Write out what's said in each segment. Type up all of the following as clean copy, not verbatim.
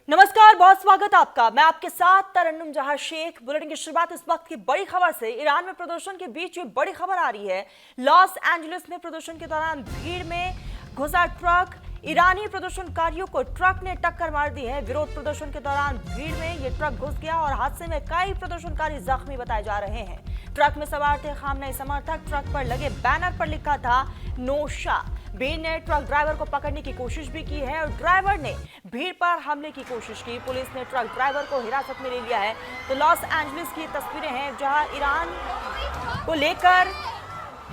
नमस्कार, बहुत स्वागत आपका। मैं आपके साथ तरन्नुम जहां शेख। बुलेटिन की शुरुआत इस वक्त की बड़ी खबर से। ईरान में प्रदर्शन के बीच ये बड़ी खबर आ रही है। लॉस एंजलिस में प्रदर्शन के दौरान भीड़ में घुसा ट्रक। ईरानी प्रदर्शनकारियों को ट्रक ने टक्कर मार दी है। विरोध प्रदर्शन के दौरान भीड़ में ये ट्रक घुस गया और हादसे में कई प्रदर्शनकारी जख्मी बताए जा रहे हैं। ट्रक में सवार थे खामनेई समर्थक। ट्रक पर लगे बैनर पर लिखा था नो शाह। भीड़ ने ट्रक ड्राइवर को पकड़ने की कोशिश भी की है और ड्राइवर ने भीड़ पर हमले की कोशिश की। पुलिस ने ट्रक ड्राइवर को हिरासत में ले लिया है। तो लॉस एंजलिस की तस्वीरें हैं जहां ईरान को लेकर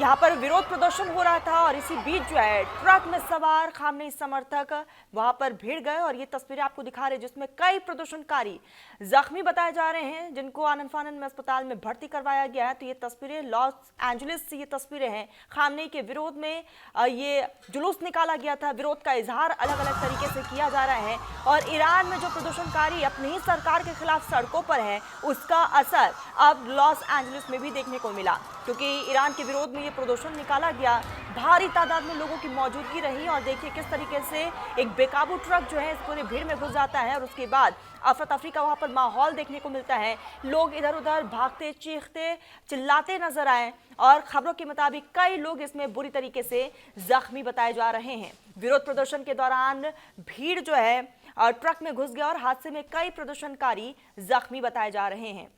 यहां पर विरोध प्रदर्शन हो रहा था और इसी बीच जो है ट्रक में सवार खामनेई समर्थक वहां पर भीड़ गए और ये तस्वीरें आपको दिखा रहे हैं जिसमें कई प्रदर्शनकारी जख्मी बताए जा रहे हैं जिनको आनन फानन में अस्पताल में भर्ती करवाया गया है। तो ये तस्वीरें लॉस एंजलिस से ये तस्वीरें हैं। खामनेई के विरोध में ये जुलूस निकाला गया था। विरोध का इजहार अलग अलग तरीके से किया जा रहा है और ईरान में जो प्रदर्शनकारी अपनी ही सरकार के खिलाफ सड़कों पर है उसका असर अब लॉस एंजलिस में भी देखने को मिला, क्योंकि ईरान के विरोध में ये प्रदर्शन निकाला गया। भारी तादाद में लोगों की मौजूदगी रही और देखिए किस तरीके से एक बेकाबू ट्रक जो है इस पूरे भीड़ में घुस जाता है और उसके बाद अफरा तफरी का वहां पर माहौल देखने को मिलता है। लोग इधर उधर भागते चीखते चिल्लाते नजर आए और खबरों के मुताबिक कई लोग इसमें बुरी तरीके से जख्मी बताए जा रहे हैं। विरोध प्रदर्शन के दौरान भीड़ जो है ट्रक में घुस गया और हादसे में कई प्रदर्शनकारी जख्मी बताए जा रहे हैं।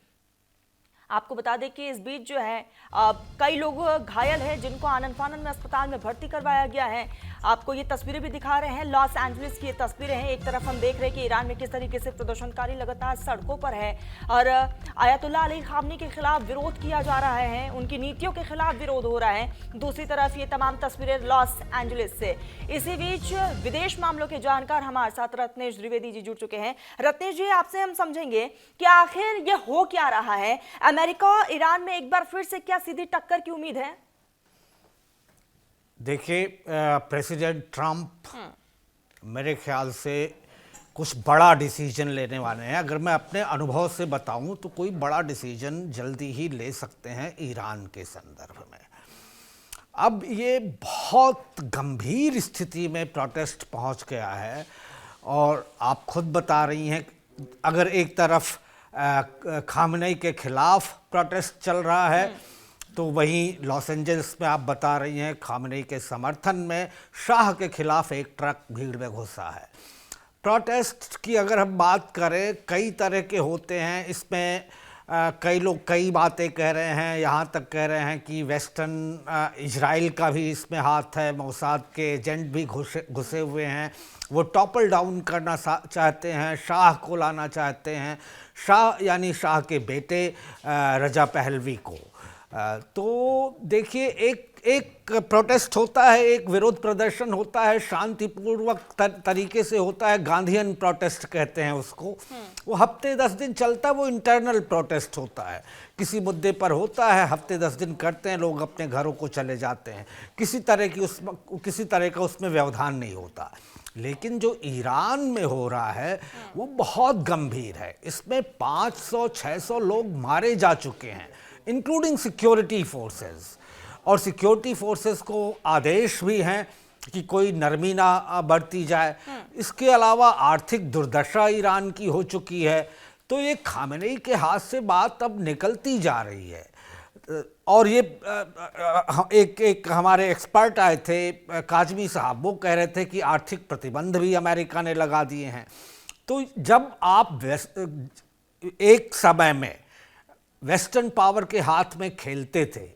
आपको बता दें कि इस बीच जो है कई लोग घायल हैं जिनको आनन फानन में अस्पताल में भर्ती करवाया गया है। आपको ये तस्वीरें भी दिखा रहे हैं। लॉस एंजलिस की ये तस्वीरें हैं। एक तरफ हम देख रहे हैं कि ईरान में किस तरीके से प्रदर्शनकारी लगातार सड़कों पर है और आयतुल्लाह अली खामनी के खिलाफ विरोध किया जा रहा है, उनकी नीतियों के खिलाफ विरोध हो रहा है। दूसरी तरफ ये तमाम तस्वीरें लॉस एंजलिस से। इसी बीच विदेश मामलों के जानकार हमारे साथ रत्नेश द्विवेदी जी जुड़ चुके हैं। रत्नेश जी, आपसे हम समझेंगे कि आखिर ये हो क्या रहा है। अमेरिका और ईरान में एक बार फिर से क्या सीधी टक्कर की उम्मीद है? देखिए, प्रेसिडेंट ट्रंप मेरे ख्याल से कुछ बड़ा डिसीजन लेने वाले हैं। अगर मैं अपने अनुभव से बताऊं तो कोई बड़ा डिसीजन जल्दी ही ले सकते हैं ईरान के संदर्भ में। अब ये बहुत गंभीर स्थिति में प्रोटेस्ट पहुंच गया है और आप खुद बता रही हैं, अगर एक तरफ खामनेई के खिलाफ प्रोटेस्ट चल रहा है तो वहीं लॉस एंजल्स में आप बता रही हैं खामनेई के समर्थन में शाह के खिलाफ एक ट्रक भीड़ में घुसा है। प्रोटेस्ट की अगर हम बात करें कई तरह के होते हैं। इसमें कई लोग कई बातें कह रहे हैं, यहाँ तक कह रहे हैं कि वेस्टर्न इजराइल का भी इसमें हाथ है, मोसाद के एजेंट भी घुसे हुए हैं। वो टॉपल डाउन करना चाहते हैं, शाह को लाना चाहते हैं, शाह यानी शाह के बेटे रजा पहलवी को। तो देखिए, एक प्रोटेस्ट होता है, एक विरोध प्रदर्शन होता है, शांतिपूर्वक तरीके से होता है, गांधीयन प्रोटेस्ट कहते हैं उसको। वो हफ्ते 10 दिन चलता है, वो इंटरनल प्रोटेस्ट होता है। किसी मुद्दे पर होता है, हफ्ते 10 दिन करते हैं, लोग अपने घरों को चले जाते हैं, किसी तरह का उसमें व्यवधान नहीं होता। लेकिन जो ईरान में हो रहा है वो बहुत गंभीर है। इसमें 500-600 लोग मारे जा चुके हैं, इंक्लूडिंग सिक्योरिटी फोर्सेस। और सिक्योरिटी फोर्सेस को आदेश भी हैं कि कोई नरमी ना बरती जाए। इसके अलावा आर्थिक दुर्दशा ईरान की हो चुकी है। तो ये खामेनेई के हाथ से बात अब निकलती जा रही है। और ये एक हमारे एक्सपर्ट आए थे, काजमी साहब, वो कह रहे थे कि आर्थिक प्रतिबंध भी अमेरिका ने लगा दिए हैं। तो जब आप एक समय में वेस्टर्न पावर के हाथ में खेलते थे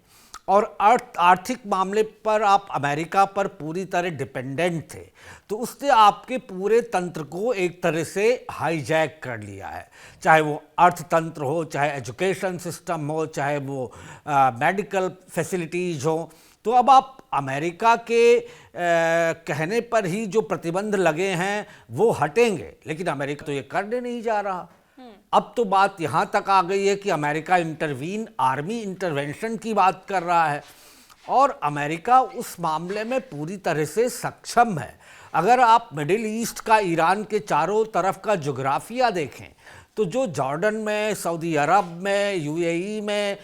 और आर्थिक मामले पर आप अमेरिका पर पूरी तरह डिपेंडेंट थे, तो उसने आपके पूरे तंत्र को एक तरह से हाईजैक कर लिया है। चाहे वो अर्थतंत्र हो, चाहे एजुकेशन सिस्टम हो, चाहे वो मेडिकल फैसिलिटीज़ हो। तो अब आप अमेरिका के कहने पर ही जो प्रतिबंध लगे हैं वो हटेंगे, लेकिन अमेरिका तो ये करने नहीं जा रहा। अब तो बात यहाँ तक आ गई है कि अमेरिका आर्मी इंटरवेंशन की बात कर रहा है और अमेरिका उस मामले में पूरी तरह से सक्षम है। अगर आप मिडिल ईस्ट का, ईरान के चारों तरफ का जोग्राफिया देखें तो जो जॉर्डन में, सऊदी अरब में, यूएई में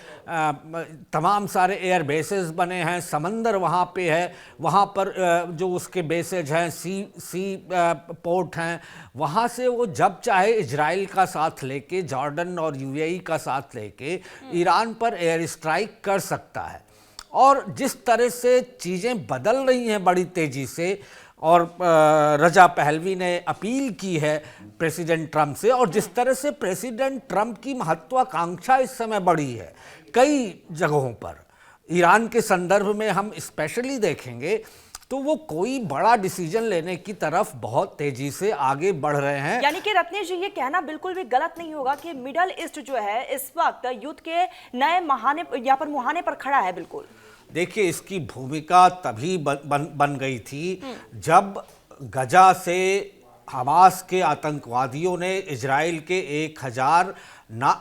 तमाम सारे एयर बेसेस बने हैं, समंदर वहाँ पे है, वहाँ पर जो उसके बेसेज हैं, सी पोर्ट हैं, वहाँ से वो जब चाहे इजराइल का साथ लेके, जॉर्डन और यूएई का साथ लेके ईरान पर एयर स्ट्राइक कर सकता है। और जिस तरह से चीज़ें बदल रही हैं बड़ी तेज़ी से, और रजा पहलवी ने अपील की है प्रेसिडेंट ट्रंप से, और जिस तरह से प्रेसिडेंट ट्रंप की महत्वाकांक्षा इस समय बढ़ी है कई जगहों पर, ईरान के संदर्भ में हम स्पेशली देखेंगे तो वो कोई बड़ा डिसीजन लेने की तरफ बहुत तेजी से आगे बढ़ रहे हैं। यानी कि रत्नेश जी, ये कहना बिल्कुल भी गलत नहीं होगा कि मिडल ईस्ट जो है इस वक्त युद्ध के नए मुहाने पर खड़ा है। बिल्कुल देखिए, इसकी भूमिका तभी बन गई थी जब गजा से हमास के आतंकवादियों ने इजराइल के 1000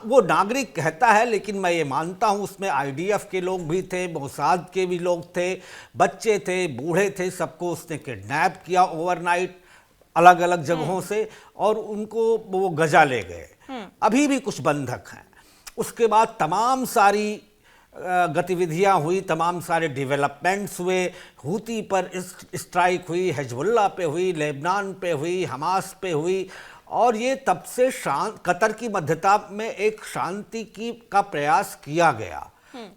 वो नागरिक कहता है, लेकिन मैं ये मानता हूँ उसमें आईडीएफ के लोग भी थे, मोसाद के भी लोग थे, बच्चे थे, बूढ़े थे, सबको उसने किडनैप किया ओवरनाइट अलग अलग जगहों से, और उनको वो गजा ले गए। अभी भी कुछ बंधक हैं। उसके बाद तमाम सारी गतिविधियां हुई, तमाम सारे डेवलपमेंट्स हुए, हूती पर स्ट्राइक हुई, हिजबुल्लाह पे हुई, लेबनान पे हुई, हमास पे हुई, और ये तब से कतर की मध्यता में एक शांति का प्रयास किया गया।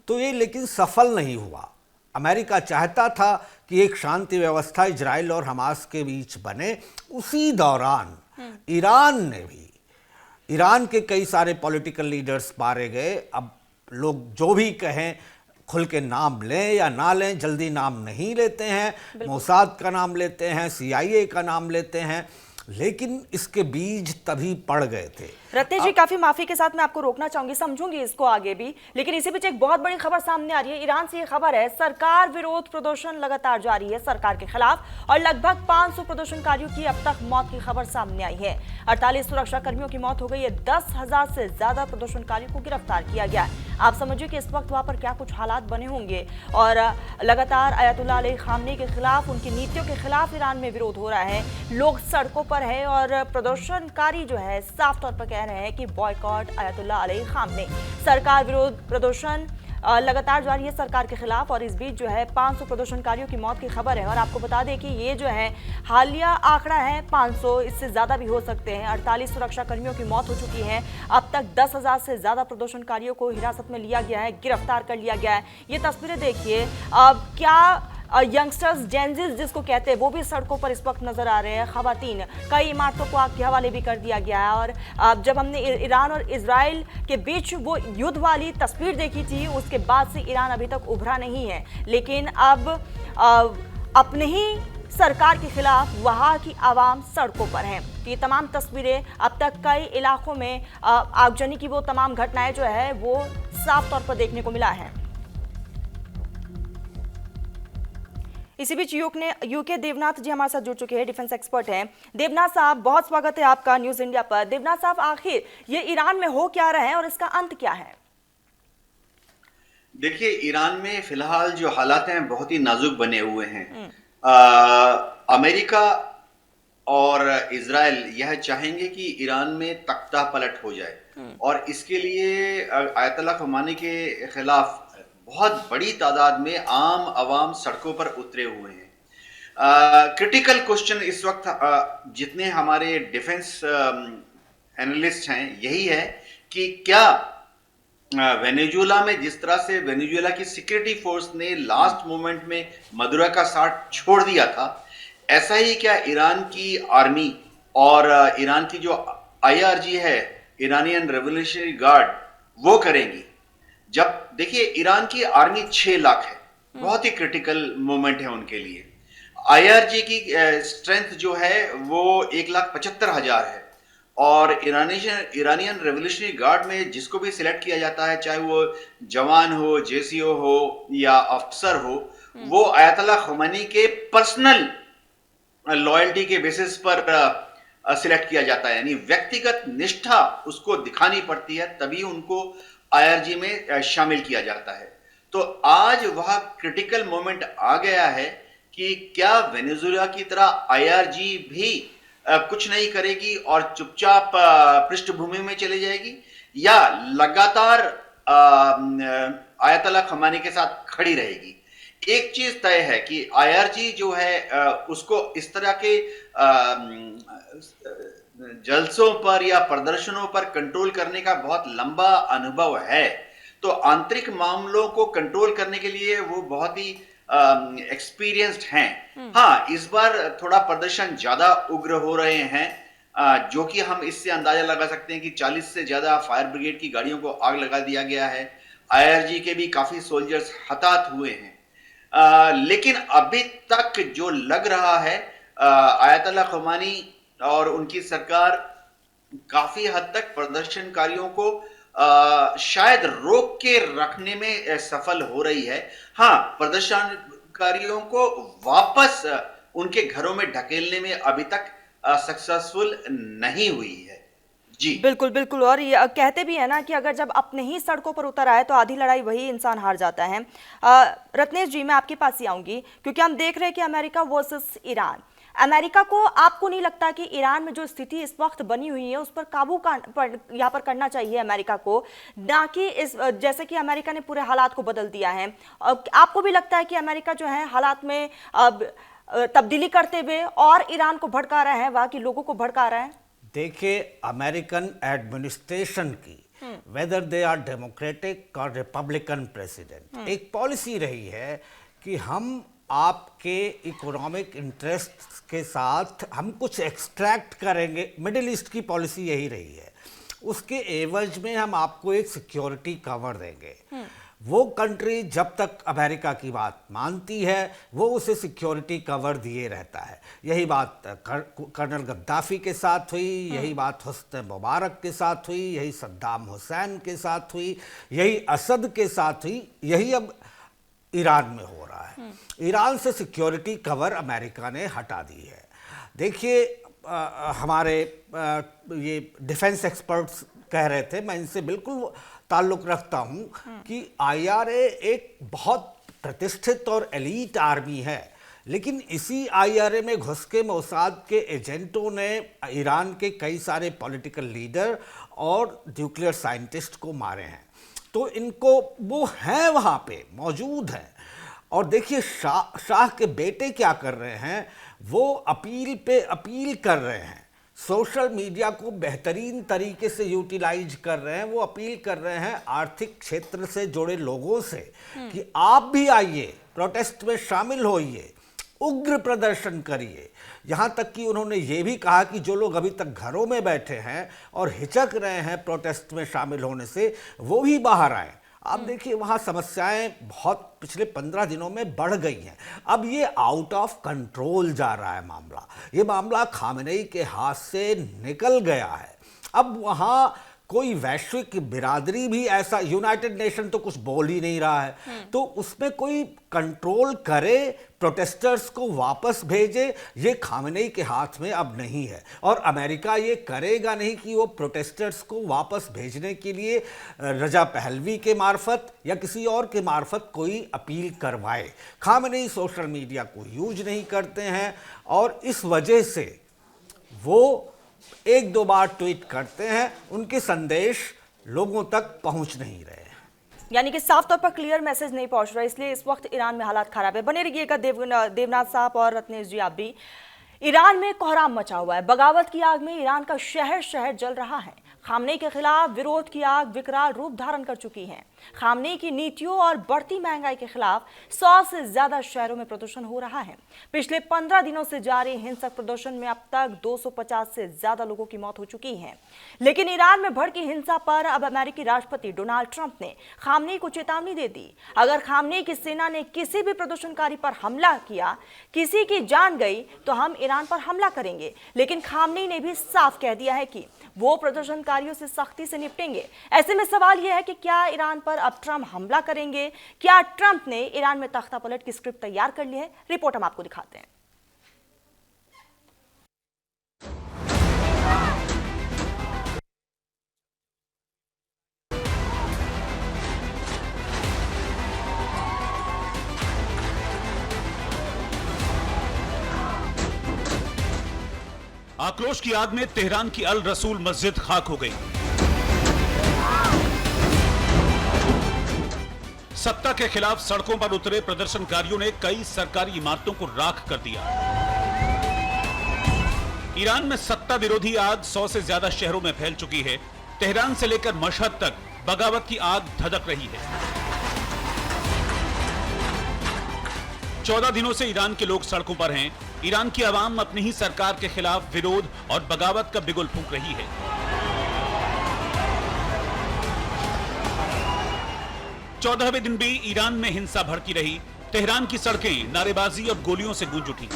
तो ये लेकिन सफल नहीं हुआ। अमेरिका चाहता था कि एक शांति व्यवस्था इजराइल और हमास के बीच बने। उसी दौरान ईरान के कई सारे पॉलिटिकल लीडर्स मारे गए। अब लोग जो भी कहें, खुल के नाम लें या ना लें, जल्दी नाम नहीं लेते हैं, मोसाद का नाम लेते हैं, CIA का नाम लेते हैं, लेकिन इसके बीज तभी पड़ गए थे। रत्नेश जी, काफी माफी के साथ मैं आपको रोकना चाहूंगी, समझूंगी इसको आगे भी, लेकिन इसी बीच एक बहुत बड़ी खबर सामने आ रही है। ईरान से ये खबर है, सरकार विरोध प्रदर्शन लगातार जारी है सरकार के खिलाफ, और लगभग 500 प्रदर्शनकारियों की अब तक मौत की खबर सामने आई है। 48 सुरक्षा कर्मियों की मौत हो गई है, 10,000 से ज्यादा प्रदर्शनकारियों को गिरफ्तार किया गया है। आप समझिए कि इस वक्त वहां पर क्या कुछ हालात बने होंगे, और लगातार अयतुल्लाह अली खामनेई के खिलाफ, उनकी नीतियों के खिलाफ ईरान में विरोध हो रहा है, लोग सड़कों पर है, और प्रदर्शनकारी जो है साफ तौर पर कह रहे हैं कि बॉयकॉट अयतुल्लाह अली खामनेई। सरकार विरोध प्रदर्शन लगातार जारी है सरकार के खिलाफ, और इस बीच जो है 500 प्रदर्शनकारियों की मौत की खबर है। और आपको बता दें कि ये जो है हालिया आंकड़ा है 500, इससे ज्यादा भी हो सकते हैं। 48 सुरक्षा कर्मियों की मौत हो चुकी है। अब तक 10,000 से ज्यादा प्रदर्शनकारियों को हिरासत में लिया गया है, गिरफ्तार कर लिया गया है। ये तस्वीरें देखिए, अब क्या यंगस्टर्स, जेंजिस जिसको कहते हैं, वो भी सड़कों पर इस वक्त नजर आ रहे हैं। खवातीन, कई इमारतों को आग के हवाले भी कर दिया गया है। और जब हमने ईरान और इजराइल के बीच वो युद्ध वाली तस्वीर देखी थी, उसके बाद से ईरान अभी तक उभरा नहीं है, लेकिन अब अपने ही सरकार के खिलाफ वहां की आवाम सड़कों पर है। ये तमाम तस्वीरें, अब तक कई इलाकों में आगजनी की वो तमाम घटनाएं जो है वो साफ तौर पर देखने को मिला है। इसी बीच यूके देवनाथ जी हमारे साथ जुड़ चुके हैं, डिफेंस एक्सपर्ट हैं। देवनाथ साहब, बहुत स्वागत है आपका न्यूज इंडिया पर। देवनाथ साहब, आखिर ये ईरान में हो क्या रहा है और इसका अंत क्या है? देखिए, ईरान में फिलहाल जो हालात हैं बहुत ही नाजुक बने हुए हैं। अमेरिका और इजराइल यह चाहेंगे कि ईरान में तख्ता पलट हो जाए, और इसके लिए आयतुल्लाह खमेनी के खिलाफ बहुत बड़ी तादाद में आम आवाम सड़कों पर उतरे हुए हैं। क्रिटिकल क्वेश्चन इस वक्त जितने हमारे डिफेंस एनालिस्ट हैं यही है कि क्या वेनेजुएला में, जिस तरह से वेनेजुएला की सिक्योरिटी फोर्स ने लास्ट मोमेंट में मदुरो का साथ छोड़ दिया था, ऐसा ही क्या ईरान की आर्मी और ईरान की जो IRG है, ईरानियन रेवोल्यूशनरी गार्ड, वो करेंगी? जब देखिए, ईरान की आर्मी 6 लाख है, बहुत ही क्रिटिकल मोमेंट है उनके लिए। IRG की स्ट्रेंथ जो है वो 1,75,000 है, और ईरानियन रेवोल्यूशनरी गार्ड में जिसको भी सिलेक्ट किया जाता है, चाहे वो जवान हो, JCO हो या अफसर हो, वो आयतुल्लाह खमेनी के पर्सनल लॉयल्टी के बेसिस पर सिलेक्ट किया जाता है, यानी व्यक्तिगत निष्ठा उसको दिखानी पड़ती है, तभी उनको IRG में शामिल किया जाता है। तो आज वह क्रिटिकल मोमेंट आ गया है कि क्या वेनेजुएला की तरह आईआरजी भी कुछ नहीं करेगी और चुपचाप पृष्ठभूमि में चली जाएगी, या लगातार आयतुल्लाह खमेनी के साथ खड़ी रहेगी। एक चीज तय है कि आईआरजी जो है उसको इस तरह के जलसों पर या प्रदर्शनों पर कंट्रोल करने का बहुत लंबा अनुभव है। तो आंतरिक मामलों को कंट्रोल करने के लिए वो बहुत ही एक्सपीरियंस्ड हैं। हाँ, इस बार थोड़ा प्रदर्शन ज्यादा उग्र हो रहे हैं, जो कि हम इससे अंदाजा लगा सकते हैं कि 40 से ज्यादा फायर ब्रिगेड की गाड़ियों को आग लगा दिया गया है। आईआरजी के भी काफी सोल्जर्स हताहत हुए हैं। लेकिन अभी तक जो लग रहा है, आयतुल्लाह खमेनी और उनकी सरकार काफी हद तक प्रदर्शनकारियों को शायद रोक के रखने में सफल हो रही है। हाँ, प्रदर्शनकारियों को वापस उनके घरों में ढकेलने में अभी तक सक्सेसफुल नहीं हुई है। जी बिल्कुल बिल्कुल। और ये कहते भी है ना कि अगर जब अपने ही सड़कों पर उतर आए तो आधी लड़ाई वही इंसान हार जाता है। रत्नेश जी, मैं आपके पास ही आऊंगी, क्योंकि हम देख रहे हैं कि अमेरिका वर्सेस ईरान। अमेरिका को, आपको नहीं लगता कि ईरान में जो स्थिति इस वक्त बनी हुई है उस पर काबू यहाँ पर करना चाहिए अमेरिका को, ना कि इस जैसे कि अमेरिका ने पूरे हालात को बदल दिया है। आपको भी लगता है कि अमेरिका जो है हालात में तब्दीली करते हुए और ईरान को भड़का रहा है, वहाँ के लोगों को भड़का रहा है? देखिए, अमेरिकन एडमिनिस्ट्रेशन की, वेदर दे आर डेमोक्रेटिक और रिपब्लिकन प्रेसिडेंट, एक पॉलिसी रही है कि हम आपके इकोनॉमिक इंटरेस्ट के साथ हम कुछ एक्सट्रैक्ट करेंगे। मिडिल ईस्ट की पॉलिसी यही रही है। उसके एवज में हम आपको एक सिक्योरिटी कवर देंगे। वो कंट्री जब तक अमेरिका की बात मानती है वो उसे सिक्योरिटी कवर दिए रहता है। यही बात कर्नल गद्दाफी के साथ हुई, यही बात हुस्न मुबारक के साथ हुई, यही सद्दाम हुसैन के साथ हुई, यही असद के साथ हुई, यही अब ईरान में हो रहा है। ईरान से सिक्योरिटी कवर अमेरिका ने हटा दी है। देखिए, हमारे ये डिफेंस एक्सपर्ट्स कह रहे थे, मैं इनसे बिल्कुल ताल्लुक़ रखता हूँ कि आईआरए एक बहुत प्रतिष्ठित और एलीट आर्मी है, लेकिन इसी आईआरए में घुस के मोसाद के एजेंटों ने ईरान के कई सारे पॉलिटिकल लीडर और न्यूक्लियर साइंटिस्ट को मारे हैं। तो इनको, वो हैं वहाँ पे मौजूद हैं। और देखिए, शाह के बेटे क्या कर रहे हैं, वो अपील पे अपील कर रहे हैं, सोशल मीडिया को बेहतरीन तरीके से यूटिलाइज कर रहे हैं। वो अपील कर रहे हैं आर्थिक क्षेत्र से जुड़े लोगों से कि आप भी आइए, प्रोटेस्ट में शामिल होइए, उग्र प्रदर्शन करिए। यहाँ तक कि उन्होंने ये भी कहा कि जो लोग अभी तक घरों में बैठे हैं और हिचक रहे हैं प्रोटेस्ट में शामिल होने से, वो भी बाहर आए। आप देखिए, वहाँ समस्याएं बहुत पिछले 15 दिनों में बढ़ गई हैं। अब ये आउट ऑफ कंट्रोल जा रहा है मामला। ये मामला खामेनेई के हाथ से निकल गया है। अब वहाँ कोई वैश्विक बिरादरी भी ऐसा, यूनाइटेड नेशन तो कुछ बोल ही नहीं रहा है, तो उसमें कोई कंट्रोल करे, प्रोटेस्टर्स को वापस भेजे, ये खामेनेई के हाथ में अब नहीं है। और अमेरिका ये करेगा नहीं कि वो प्रोटेस्टर्स को वापस भेजने के लिए रजा पहलवी के मार्फत या किसी और के मार्फत कोई अपील करवाए। खामेनेई सोशल मीडिया को यूज नहीं करते हैं और इस वजह से वो एक दो बार ट्वीट करते हैं, उनके संदेश लोगों तक पहुंच नहीं रहे हैं। यानी कि साफ तौर पर क्लियर मैसेज नहीं पहुंच रहा, इसलिए इस वक्त ईरान में हालात खराब है। बने रहिएगा देवनाथ साहब और रत्नेश जी, आप भी। ईरान में कोहराम मचा हुआ है। बगावत की आग में ईरान का शहर शहर जल रहा है। खामनेई के खिलाफ विरोध की आग विकराल रूप धारण कर चुकी है। खामनेई की नीतियों और बढ़ती महंगाई के खिलाफ 100 से ज्यादा शहरों में प्रदर्शन हो रहा है। पिछले 15 दिनों से जारी हिंसक प्रदर्शन में अब तक 250 से ज्यादा लोगों की मौत हो चुकी है। लेकिन ईरान में भड़की हिंसा पर अब अमेरिकी राष्ट्रपति डोनाल्ड ट्रंप ने खामनेई को चेतावनी दे दी। अगर खामनेई की सेना ने किसी भी प्रदर्शनकारी पर हमला किया, किसी की जान गई, तो हम ईरान पर हमला करेंगे। लेकिन खामनेई ने भी साफ कह दिया है कि वो प्रदर्शनकारियों से सख्ती से निपटेंगे। ऐसे में सवाल यह है कि क्या ईरान पर अब ट्रंप हमला करेंगे? क्या ट्रंप ने ईरान में तख्तापलट की स्क्रिप्ट तैयार कर ली है? रिपोर्ट हम आपको दिखाते हैं। आक्रोश की आग में तेहरान की अल रसूल मस्जिद खाक हो गई। सत्ता के खिलाफ सड़कों पर उतरे प्रदर्शनकारियों ने कई सरकारी इमारतों को राख कर दिया। ईरान में सत्ता विरोधी आग 100 से ज्यादा शहरों में फैल चुकी है। तेहरान से लेकर मशहद तक बगावत की आग धधक रही है। 14 दिनों से ईरान के लोग सड़कों पर हैं। ईरान की आवाम अपनी ही सरकार के खिलाफ विरोध और बगावत का बिगुल फूंक रही है। चौदहवें दिन भी ईरान में हिंसा भड़की रही। तेहरान की सड़कें नारेबाजी और गोलियों से गूंज उठी।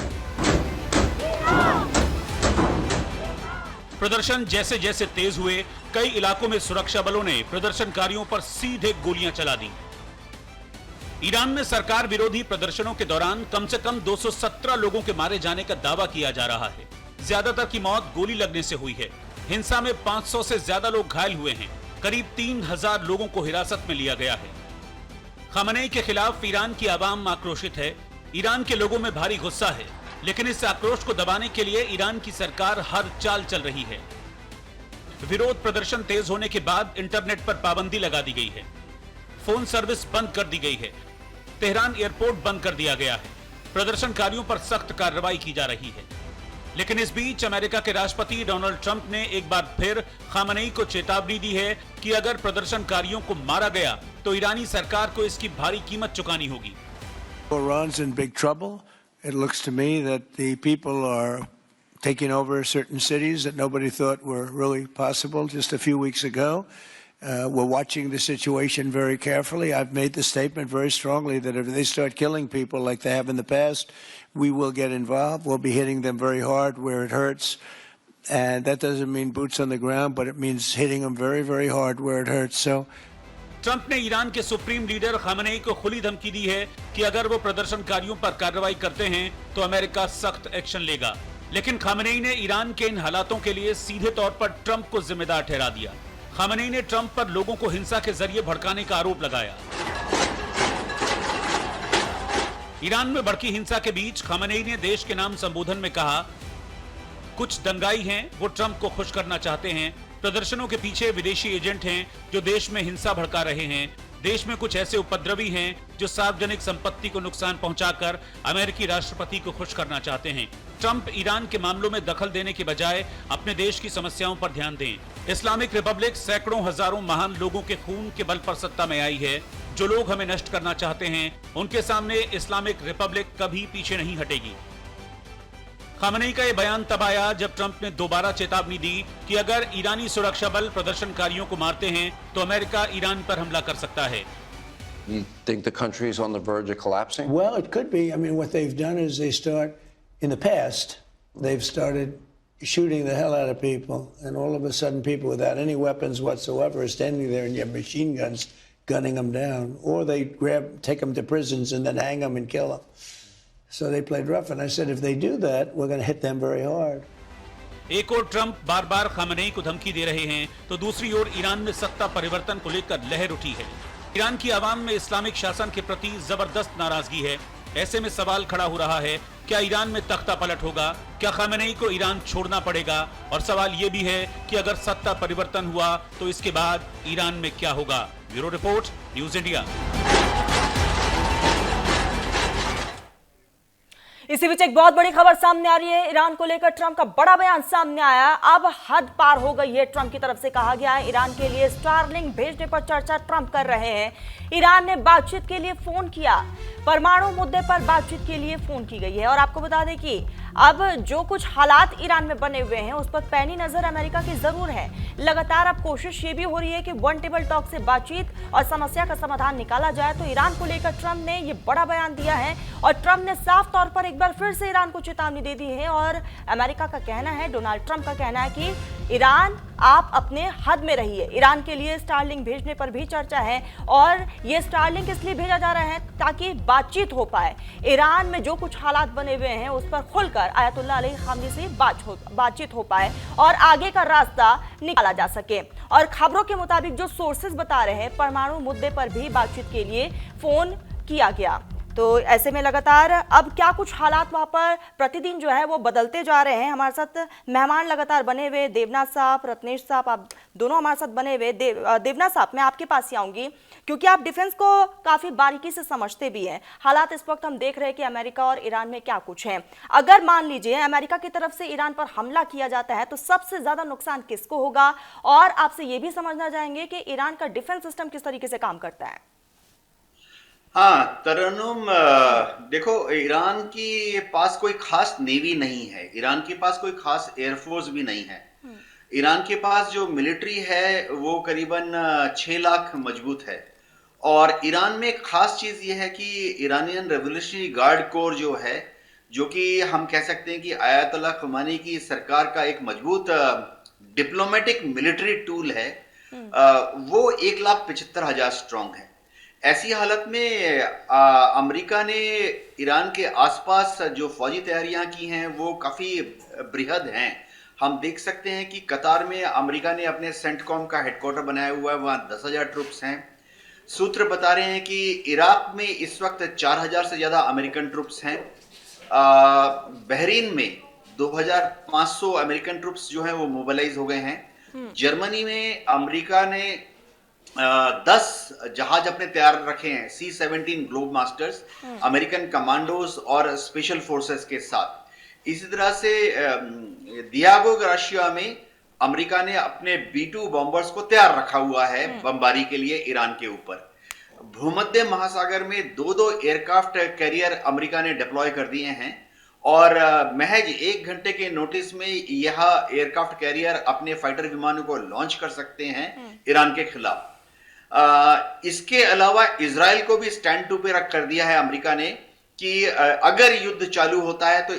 प्रदर्शन जैसे जैसे तेज हुए, कई इलाकों में सुरक्षा बलों ने प्रदर्शनकारियों पर सीधे गोलियां चला दी। ईरान में सरकार विरोधी प्रदर्शनों के दौरान कम से कम 217 लोगों के मारे जाने का दावा किया जा रहा है। ज्यादातर की मौत गोली लगने से हुई है। हिंसा में 500 से ज्यादा लोग घायल हुए हैं। करीब 3000 लोगों को हिरासत में लिया गया है। खामनेई के खिलाफ ईरान की आवाम आक्रोशित है। ईरान के लोगों में भारी गुस्सा है, लेकिन इस आक्रोश को दबाने के लिए ईरान की सरकार हर चाल चल रही है। विरोध प्रदर्शन तेज होने के बाद इंटरनेट पर पाबंदी लगा दी गई है। फोन सर्विस बंद कर दी गई है। तेहरान एयरपोर्ट बंद कर दिया गया है। प्रदर्शनकारियों पर सख्त कार्रवाई की जा रही है। लेकिन इस बीच अमेरिका के राष्ट्रपति डोनाल्ड ट्रंप ने एक बार फिर खामनेई को चेतावनी दी है कि अगर प्रदर्शनकारियों को मारा गया तो ईरानी सरकार को इसकी भारी कीमत चुकानी होगी। Iran's in big trouble. It looks to me that the people are taking over certain cities that nobody thought were really possible just a few weeks ago. We're watching the situation very carefully. I've made the statement very strongly that if they start killing people like they have in the past, we will get involved. We'll be hitting them very hard where it hurts. And that doesn't mean boots on the ground, but it means hitting them very, very hard where it hurts. So Trump ने Iran के supreme leader Khamenei को खुली धमकी दी है कि अगर वो प्रदर्शनकारियों पर कार्रवाई करते हैं तो अमेरिका सख्त एक्शन लेगा। लेकिन खामनेई ने ईरान के इन हालातों के लिए सीधे तौर पर ट्रंप को जिम्मेदार ठहरा दिया। खामनेई ने ट्रंप पर लोगों को हिंसा के जरिए भड़काने का आरोप लगाया। ईरान में भड़की हिंसा के बीच खामनेई ने देश के नाम संबोधन में कहा, कुछ दंगाई हैं, वो ट्रंप को खुश करना चाहते हैं। प्रदर्शनों के पीछे विदेशी एजेंट हैं जो देश में हिंसा भड़का रहे हैं। देश में कुछ ऐसे उपद्रवी हैं जो सार्वजनिक संपत्ति को नुकसान पहुंचाकर अमेरिकी राष्ट्रपति को खुश करना चाहते हैं। ट्रंप ईरान के मामलों में दखल देने के बजाय अपने देश की समस्याओं पर ध्यान दें। इस्लामिक रिपब्लिक सैकड़ों हजारों महान लोगों के खून के बल पर सत्ता में आई है। जो लोग हमें नष्ट करना चाहते हैं, उनके सामने इस्लामिक रिपब्लिक कभी पीछे नहीं हटेगी। खामनेई का यह बयान तब आया जब ट्रंप ने दोबारा चेतावनी दी कि अगर ईरानी सुरक्षा बल प्रदर्शनकारियों को मारते हैं तो अमेरिका ईरान पर हमला कर सकता है। You think the country is on the verge of collapsing? well, it could be. I mean, what they've done is in the past, they've started shooting the hell out of people, and all of a sudden people without any weapons whatsoever are standing there and you have machine guns gunning them down, or they take them to prisons and then hang them and kill them. So they played rough, and I said, if they do that, we're going to hit them very hard. एक और Trump बार बार Khamenei को धमकी दे रहे हैं तो दूसरी ओर Iran में सत्ता परिवर्तन को लेकर लहर उठी है। ईरान की आवाम में इस्लामिक शासन के प्रति जबरदस्त नाराजगी है। ऐसे में सवाल खड़ा हो रहा है, क्या ईरान में तख्ता पलट होगा? क्या खामनेई को ईरान छोड़ना पड़ेगा? और सवाल ये भी है कि अगर सत्ता परिवर्तन हुआ तो इसके बाद ईरान में क्या होगा? Bureau report, news India. इसी बीच एक बहुत बड़ी खबर सामने आ रही है। ईरान को लेकर ट्रंप का बड़ा बयान सामने आया। अब हद पार हो गई है। ट्रंप की तरफ से कहा गया है ईरान के लिए स्टारलिंक भेजने पर चर्चा ट्रंप कर रहे हैं। ईरान ने बातचीत के लिए फोन किया। परमाणु मुद्दे पर बातचीत के लिए फोन की गई है। और आपको बता दें कि अब जो कुछ हालात ईरान में बने हुए हैं उस पर पैनी नजर अमेरिका की जरूर है। लगातार अब कोशिश ये भी हो रही है कि वन टेबल टॉक से बातचीत और समस्या का समाधान निकाला जाए। तो ईरान को लेकर ट्रंप ने ये बड़ा बयान दिया है और ट्रंप ने साफ तौर पर एक बार फिर से ईरान को चेतावनी दे दी है। और अमेरिका का कहना है, डोनाल्ड ट्रंप का कहना है कि ईरान आप अपने हद में रहिए। ईरान के लिए स्टारलिंक भेजने पर भी चर्चा है और ये स्टारलिंक इसलिए भेजा जा रहा है ताकि बातचीत हो पाए। ईरान में जो कुछ हालात बने हुए हैं उस पर खुलकर आयतुल्लाह अली खामनी से बातचीत हो पाए और आगे का रास्ता निकाला जा सके। और खबरों के मुताबिक जो सोर्सेज बता रहे हैं, परमाणु मुद्दे पर भी बातचीत के लिए फोन किया गया। तो ऐसे में लगातार अब क्या कुछ हालात वहाँ पर प्रतिदिन जो है वो बदलते जा रहे हैं। हमारे साथ मेहमान लगातार बने हुए देवनाथ साहब, रत्नेश साहब, आप दोनों हमारे साथ बने हुए। देवनाथ साहब, मैं आपके पास ही आऊँगी क्योंकि आप डिफेंस को काफ़ी बारीकी से समझते भी हैं। हालात इस वक्त हम देख रहे हैं कि अमेरिका और ईरान में क्या कुछ है। अगर मान लीजिए अमेरिका की तरफ से ईरान पर हमला किया जाता है तो सबसे ज़्यादा नुकसान किसको होगा, और आपसे ये भी समझना चाहेंगे कि ईरान का डिफेंस सिस्टम किस तरीके से काम करता है। हाँ तरन्नुम, देखो, ईरान के पास कोई खास नेवी नहीं है, ईरान के पास कोई खास एयरफोर्स भी नहीं है। ईरान के पास जो मिलिट्री है वो करीबन 6 लाख मजबूत है। और ईरान में एक खास चीज ये है कि ईरानियन रेवोल्यूशनरी गार्ड कोर जो है, जो कि हम कह सकते हैं कि आयतुल्लाह खुमानी की सरकार का एक मजबूत डिप्लोमेटिक मिलिट्री टूल है, वो 1,75,000 स्ट्रांग है। ऐसी हालत में अमेरिका ने ईरान के आसपास जो फौजी तैयारियां की हैं वो काफी बृहद हैं। हम देख सकते हैं कि कतार में अमेरिका ने अपने सेंटकॉम का हेडक्वार्टर बनाया हुआ है, वहां 10,000 ट्रुप्स हैं। सूत्र बता रहे हैं कि इराक में इस वक्त 4,000 से ज्यादा अमेरिकन ट्रुप्स हैं। बहरीन में 2,500 अमेरिकन ट्रुप्स जो हैं वो मोबिलाइज हो गए हैं। जर्मनी में अमेरिका ने 10 जहाज अपने तैयार रखे हैं, C-17 globe masters, American commandos और स्पेशल फोर्सेस के साथ। इसी तरह से दियागो गार्सिया में अमेरिका ने अपने B-2 बॉम्बर्स को तैयार रखा हुआ है बमबारी के लिए ईरान के ऊपर। भूमध्य महासागर में 2-2 एयरक्राफ्ट कैरियर अमेरिका ने डिप्लॉय कर दिए हैं, और महज 1 घंटे के नोटिस में यह एयरक्राफ्ट कैरियर अपने फाइटर विमानों को लॉन्च कर सकते हैं ईरान के खिलाफ। इसके अलावा इजराइल को भी स्टैंड टू पे रख कर दिया है अमेरिका ने कि अगर युद्ध चालू होता है तो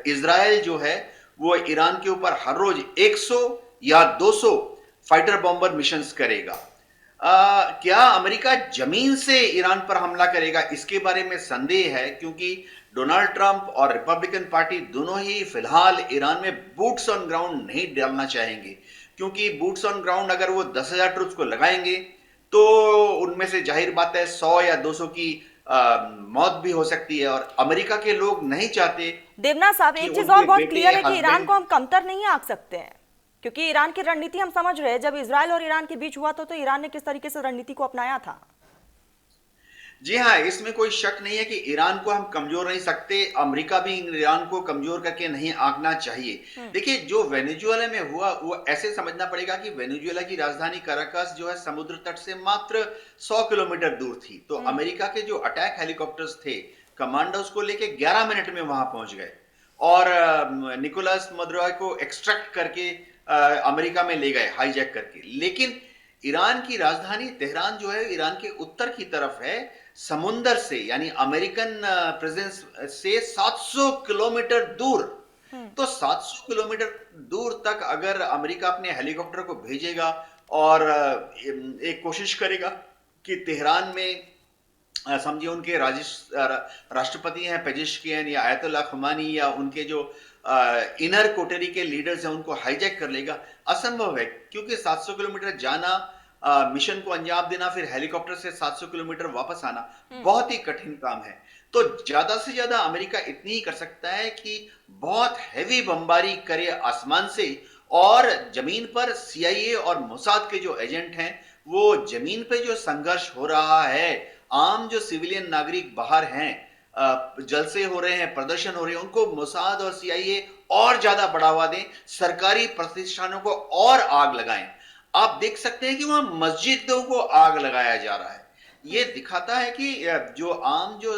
इजराइल जो है वो ईरान के ऊपर हर रोज 100 या 200 फाइटर बॉम्बर मिशंस करेगा। क्या अमेरिका जमीन से ईरान पर हमला करेगा, इसके बारे में संदेह है, क्योंकि डोनाल्ड ट्रंप और रिपब्लिकन पार्टी दोनों ही फिलहाल ईरान में बूट्स ऑन ग्राउंड नहीं डालना चाहेंगे, क्योंकि बूट्स ऑन ग्राउंड अगर वो 10,000 ट्रुप्स को लगाएंगे तो उनमें से जाहिर बात है 100 या 200 की मौत भी हो सकती है, और अमेरिका के लोग नहीं चाहते। देवनाथ साहब, एक चीज और बहुत क्लियर है कि ईरान को हम कमतर नहीं आंक सकते हैं, क्योंकि ईरान की रणनीति हम समझ रहे हैं। जब इजराइल और ईरान के बीच हुआ तो ईरान ने किस तरीके से रणनीति को अपनाया था। जी हाँ, इसमें कोई शक नहीं है कि ईरान को हम कमजोर नहीं सकते, अमेरिका भी ईरान को कमजोर करके नहीं आंकना चाहिए। देखिए, जो वेनेजुएला में हुआ वो ऐसे समझना पड़ेगा कि वेनेजुएला की राजधानी काराकस जो है समुद्र तट से मात्र 100 किलोमीटर दूर थी, तो अमेरिका के जो अटैक हेलीकॉप्टर्स थे, कमांडोज को लेके 11 मिनट में वहां पहुंच गए और निकोलस मदुरो को एक्सट्रैक्ट करके अमेरिका में ले गए हाईजैक करके। लेकिन ईरान की राजधानी तेहरान जो है ईरान के उत्तर की तरफ है, समुंदर से यानी अमेरिकन प्रेजेंस से 700 किलोमीटर दूर। तो 700 किलोमीटर दूर तक अगर अमेरिका अपने हेलीकॉप्टर को भेजेगा और एक कोशिश करेगा कि तेहरान में समझिए उनके राष्ट्रपति हैं पेजेश्कियान या आयतुल्लाह खुमानी या उनके जो इनर कोटेरी के लीडर्स हैं उनको हाईजैक कर लेगा, असंभव है, क्योंकि 700 किलोमीटर जाना, मिशन को अंजाम देना, फिर हेलीकॉप्टर से 700 किलोमीटर वापस आना बहुत ही कठिन काम है। तो ज्यादा से ज्यादा अमेरिका इतनी ही कर सकता है कि बहुत हैवी बमबारी करे आसमान से, और जमीन पर CIA और मोसाद के जो एजेंट हैं वो जमीन पे जो संघर्ष हो रहा है, आम जो सिविलियन नागरिक बाहर हैं, जलसे हो रहे हैं, प्रदर्शन हो रहे हैं, उनको मोसाद और CIA और ज्यादा बढ़ावा दें, सरकारी प्रतिष्ठानों को और आग लगाएं। आप देख सकते हैं कि वहां मस्जिदों को आग लगाया जा रहा है। ये दिखाता है कि जो आम जो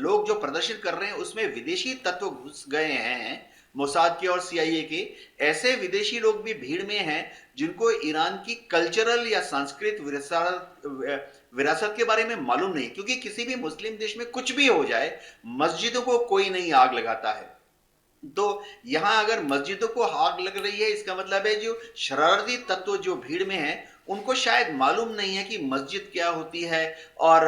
लोग जो प्रदर्शन कर रहे हैं उसमें विदेशी तत्व घुस गए हैं, मोसाद के और CIA के। ऐसे विदेशी लोग भी भीड़ में हैं जिनको ईरान की कल्चरल या सांस्कृतिक विरासत के बारे में मालूम नहीं, क्योंकि किसी भी मुस्लिम देश में कुछ भी हो जाए मस्जिदों को कोई नहीं आग लगाता है। तो यहां अगर मस्जिदों को आग लग रही है, इसका मतलब है जो शरारती तत्व जो भीड़ में हैं उनको शायद मालूम नहीं है कि मस्जिद क्या होती है, और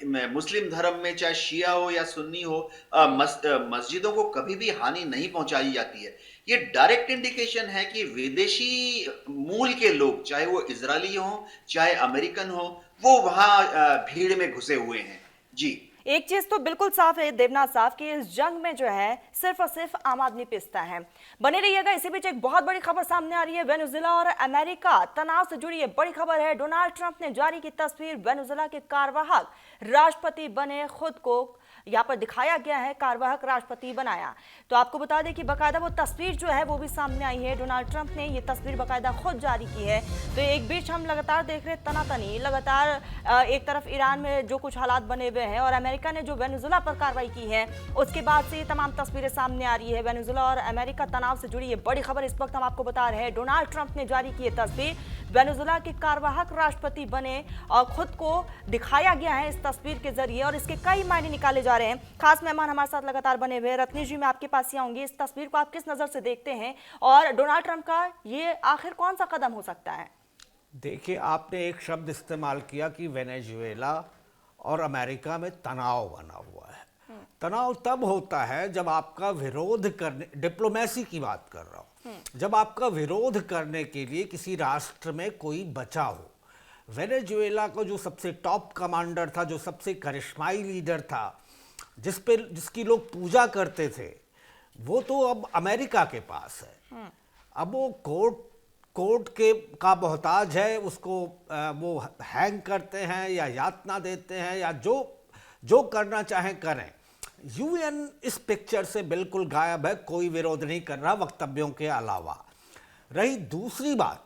मुस्लिम धर्म में चाहे शिया हो या सुन्नी हो, मस्जिदों को कभी भी हानि नहीं पहुंचाई जाती है। ये डायरेक्ट इंडिकेशन है कि विदेशी मूल के लोग, चाहे वो इजरायली हो चाहे अमेरिकन हो, वो वहां भीड़ में घुसे हुए हैं। जी। एक चीज तो बिल्कुल साफ है देवनाथ साहब कि इस जंग में जो है सिर्फ और सिर्फ आम आदमी पिसता है। बने रहिएगा। इसी बीच एक बहुत बड़ी खबर सामने आ रही है। वेनेजुएला और अमेरिका तनाव से जुड़ी ये बड़ी खबर है। डोनाल्ड ट्रंप ने जारी की तस्वीर। वेनेजुएला के कार्यवाहक राष्ट्रपति बने, खुद को यहाँ पर दिखाया गया है, कार्यवाहक राष्ट्रपति बनाया। तो आपको बता दें कि बकायदा वो तस्वीर जो है वो भी सामने आई है। डोनाल्ड ट्रंप ने ये तस्वीर बकायदा खुद जारी की है। तो एक बीच हम लगातार देख रहे तनातनी, लगातार एक तरफ ईरान में जो कुछ हालात बने हुए हैं और अमेरिका ने जो वेनेजुएला पर कार्रवाई की है, उसके बाद से ये तमाम तस्वीरें सामने आ रही है। वेनेजुएला और अमेरिका तनाव से जुड़ी ये बड़ी खबर इस वक्त हम आपको बता रहे हैं। डोनाल्ड ट्रंप ने जारी की ये तस्वीर। वेनेजुएला के कार्यवाहक राष्ट्रपति बने और खुद को दिखाया गया है इस तस्वीर के जरिए और इसके कई मायने निकाले जा रहे हैं। खास मेहमान हमारे साथ लगातार बने हुए। रत्नेश जी, मैं आपके पास ही आऊंगी। इस तस्वीर को आप किस नजर से देखते हैं और डोनाल्ड ट्रंप का ये आखिर कौन सा कदम हो सकता है? देखिए, आपने एक शब्द इस्तेमाल किया कि वेनेजुएला और अमेरिका में तनाव बना हुआ है। तनाव तब होता है जब आपका विरोध करने, डिप्लोमेसी की बात कर रहा हूं, जब आपका विरोध करने के लिए किसी राष्ट्र में कोई बचा हो। वेनेजुएला को जो सबसे टॉप कमांडर था, जो सबसे करिश्माई लीडर था, जिसकी लोग पूजा करते थे, वो तो अब अमेरिका के पास है। अब वो कोर्ट का मोहताज है, उसको वो हैंग करते हैं या यातना देते हैं या जो करना चाहें करें। यूएन इस पिक्चर से बिल्कुल गायब है, कोई विरोध नहीं कर रहा वक्तव्यों के अलावा। रही दूसरी बात,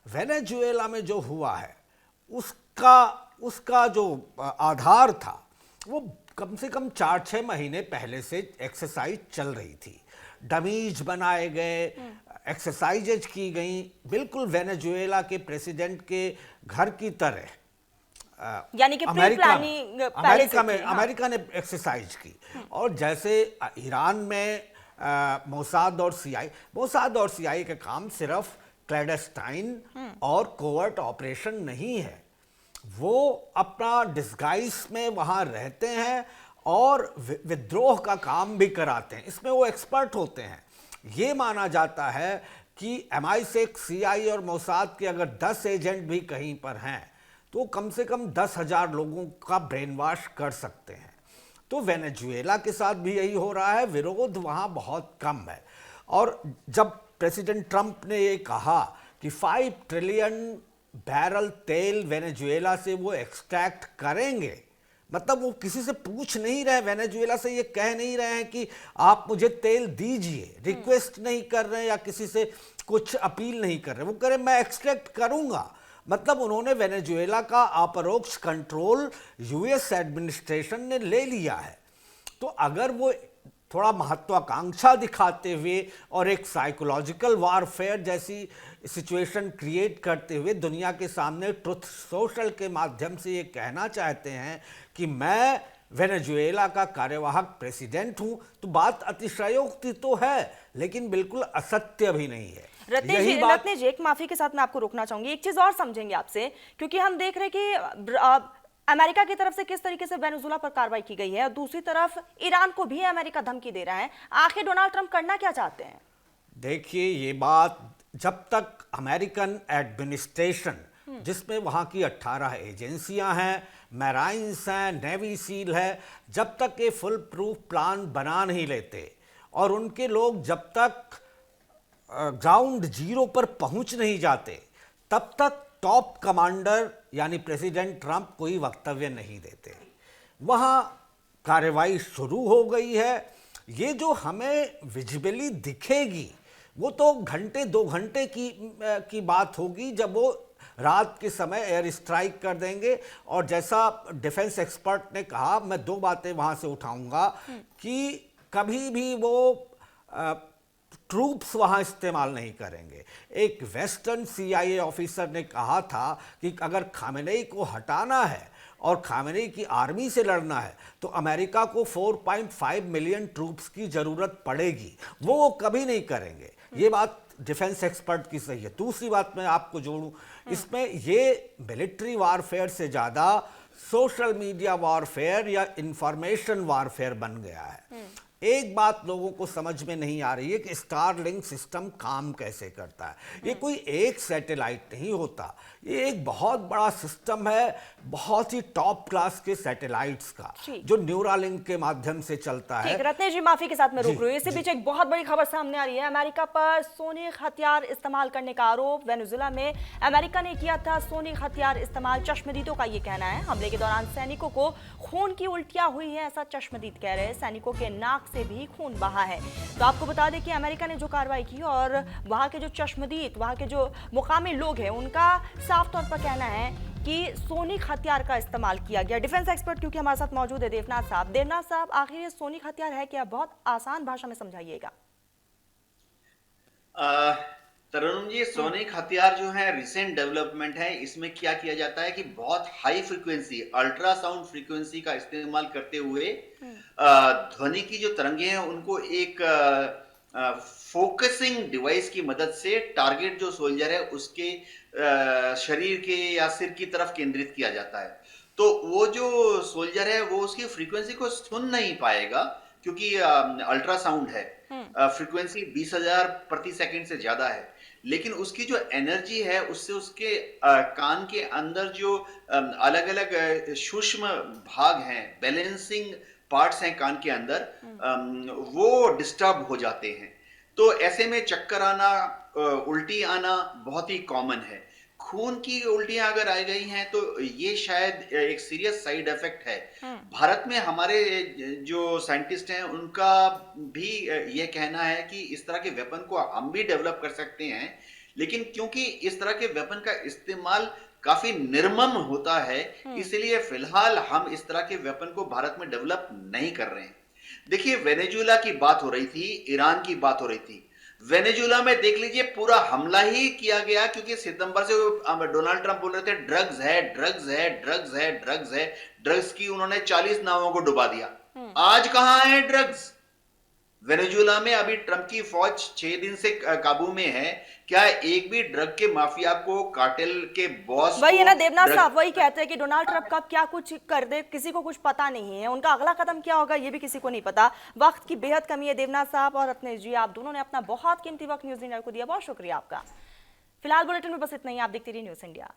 वेनेजुएला में जो हुआ है उसका जो आधार था वो कम से कम 4-6 महीने पहले से एक्सरसाइज चल रही थी। डमीज बनाए गए, एक्सरसाइजेज की गई, बिल्कुल वेनेजुएला के प्रेसिडेंट के घर की तरह। यानी कि अमेरिका ने एक्सरसाइज की। और जैसे ईरान में मोसाद और सीआईए का काम सिर्फ क्लैंडस्टाइन और कोवर्ट ऑपरेशन नहीं है। वो अपना डिस्गाइज में वहां रहते हैं और विद्रोह का काम भी कराते हैं। इसमें वो एक्सपर्ट होते हैं। ये माना जाता है कि MI6, CIA और मोसाद के अगर 10 एजेंट भी कहीं पर हैं तो कम से कम 10,000 लोगों का ब्रेन वॉश कर सकते हैं। तो वेनेजुएला के साथ भी यही हो रहा है। विरोध वहाँ बहुत कम है। और जब प्रेसिडेंट ट्रंप ने ये कहा कि 5 ट्रिलियन बैरल तेल वेनेजुएला से वो एक्सट्रैक्ट करेंगे, मतलब वो किसी से पूछ नहीं रहे, वेनेजुएला से ये कह नहीं रहे हैं कि आप मुझे तेल दीजिए, रिक्वेस्ट नहीं कर रहे हैं या किसी से कुछ अपील नहीं कर रहे, वो कह रहे मैं एक्सट्रैक्ट करूंगा। मतलब उन्होंने वेनेजुएला का अपरोक्ष कंट्रोल यूएस एडमिनिस्ट्रेशन ने ले लिया है। तो अगर वो थोड़ा महत्वाकांक्षा दिखाते हुए और एक साइकोलॉजिकल वारफेयर जैसी सिचुएशन क्रिएट करते हुए दुनिया के सामने ट्रुथ सोशल के माध्यम से ये कहना चाहते हैं कि मैं वेनेजुएला का कार्यवाहक प्रेसिडेंट हूं, तो बात अतिशयोक्ति तो है लेकिन बिल्कुल असत्य भी नहीं है। रत्नेश जी, एक माफी के साथ मैं आपको रोकना चाहूंगी। एक चीज और समझेंगे आपसे, क्योंकि हम देख रहे हैं कि अमेरिका की तरफ से किस तरीके से वेनेजुएला पर कार्रवाई की गई है और दूसरी तरफ ईरान को भी अमेरिका धमकी दे रहा है। आखिर डोनाल्ड ट्रंप करना क्या चाहते हैं? देखिए, ये बात जब तक अमेरिकन एडमिनिस्ट्रेशन, जिसमें वहाँ की 18 एजेंसियां हैं, मैराइन्स हैं, नेवी सील है, जब तक ये फुल प्रूफ प्लान बना नहीं लेते और उनके लोग जब तक ग्राउंड जीरो पर पहुंच नहीं जाते, तब तक टॉप कमांडर यानी प्रेसिडेंट ट्रंप कोई वक्तव्य नहीं देते। वहाँ कार्रवाई शुरू हो गई है। ये जो हमें विजिबली दिखेगी वो तो घंटे 2 घंटे की बात होगी, जब वो रात के समय एयर स्ट्राइक कर देंगे। और जैसा डिफेंस एक्सपर्ट ने कहा, मैं 2 बातें वहाँ से उठाऊंगा कि कभी भी वो ट्रूप्स वहाँ इस्तेमाल नहीं करेंगे। एक वेस्टर्न CIA ऑफिसर ने कहा था कि अगर खामेनेई को हटाना है और खामेनेई की आर्मी से लड़ना है तो अमेरिका को 4.5 मिलियन ट्रूप्स की ज़रूरत पड़ेगी। वो कभी नहीं करेंगे। ये बात डिफेंस एक्सपर्ट की सही है। दूसरी बात मैं आपको जोड़ूं, इसमें ये मिलिट्री वारफेयर से ज़्यादा सोशल मीडिया वारफेयर या इंफॉर्मेशन वारफेयर बन गया है। एक बात लोगों को समझ में नहीं आ रही है कि स्टारलिंक सिस्टम काम कैसे करता है। ये कोई एक सैटेलाइट नहीं होता, ये एक बहुत बड़ा सिस्टम है, बहुत ही टॉप क्लास के सैटेलाइट्स का, जो न्यूरालिंक के माध्यम से चलता है। ठीक, रत्नेश जी माफी के साथ मैं रोक रही हूँ। इसी बीच एक बहुत बड़ी खबर सामने आ रही है। अमेरिका पर सोनिक हथियार इस्तेमाल करने का आरोप। वेनेजुएला में अमेरिका ने किया था सोनिक हथियार इस्तेमाल। चश्मदीदों का ये कहना है हमले के दौरान सैनिकों को खून की उल्टियां हुई है, ऐसा चश्मदीद कह रहे हैं। सैनिकों के नाक से भी खून बहा है। तो आपको बता दें कि अमेरिका ने जो कार्रवाई की और वहां के जो चश्मदीद, वहां के जो मुकामी लोग हैं, उनका साफ तौर पर कहना है कि सोनिक हथियार का इस्तेमाल किया गया। डिफेंस एक्सपर्ट क्योंकि हमारे साथ मौजूद है देवनाथ साहब। देवनाथ साहब, आखिर ये सोनिक हथियार है क्या? बहुत आसान भाषा में समझाइएगा। तरन्नुम जी, सोनिक हथियार जो है रिसेंट डेवलपमेंट है। इसमें क्या किया जाता है कि बहुत हाई फ्रीक्वेंसी अल्ट्रासाउंड फ्रीक्वेंसी का इस्तेमाल करते हुए ध्वनि की जो तरंगे हैं उनको एक फोकसिंग डिवाइस की मदद से टारगेट जो सोल्जर है उसके शरीर के या सिर की तरफ केंद्रित किया जाता है। तो वो जो सोल्जर है वो उसकी फ्रीक्वेंसी को सुन नहीं पाएगा क्योंकि अल्ट्रासाउंड है। फ्रीक्वेंसी 20,000 प्रति सेकंड से ज्यादा है, लेकिन उसकी जो एनर्जी है उससे उसके कान के अंदर जो अलग अलग सूक्ष्म भाग हैं, बैलेंसिंग पार्ट्स हैं कान के अंदर, वो डिस्टर्ब हो जाते हैं। तो ऐसे में चक्कर आना, उल्टी आना बहुत ही कॉमन है। खून की उल्टियां अगर आ गई हैं तो ये शायद एक सीरियस साइड इफेक्ट है। भारत में हमारे जो साइंटिस्ट हैं उनका भी ये कहना है कि इस तरह के वेपन को हम भी डेवलप कर सकते हैं, लेकिन क्योंकि इस तरह के वेपन का इस्तेमाल काफी निर्मम होता है, इसलिए फिलहाल हम इस तरह के वेपन को भारत में डेवलप नहीं कर रहे हैं। देखिए, वेनेजुएला की बात हो रही थी, ईरान की बात हो रही थी। वेनेजुएला में देख लीजिए पूरा हमला ही किया गया क्योंकि सितंबर से डोनाल्ड ट्रंप बोल रहे थे ड्रग्स है, ड्रग्स है, ड्रग्स है, ड्रग्स है। ड्रग्स की उन्होंने 40 नावों को डुबा दिया। आज कहां है ड्रग्स? वेनेजुएला में अभी ट्रंप की फौज 6 दिन से काबू में है। क्या एक भी ड्रग के माफिया को, कार्टेल के बॉस वही है ना देवनाथ साहब, वही कहते हैं कि डोनाल्ड ट्रंप कब क्या कुछ कर दे किसी को कुछ पता नहीं है, उनका अगला कदम क्या होगा ये भी किसी को नहीं पता। वक्त की बेहद कमी है। देवनाथ साहब और रत्नेश जी, आप दोनों ने अपना बहुत कीमती वक्त न्यूज़ इंडिया को दिया, बहुत शुक्रिया आपका। फिलहाल बुलेटिन में बस इतना ही। आप देखते रहिए न्यूज़ इंडिया।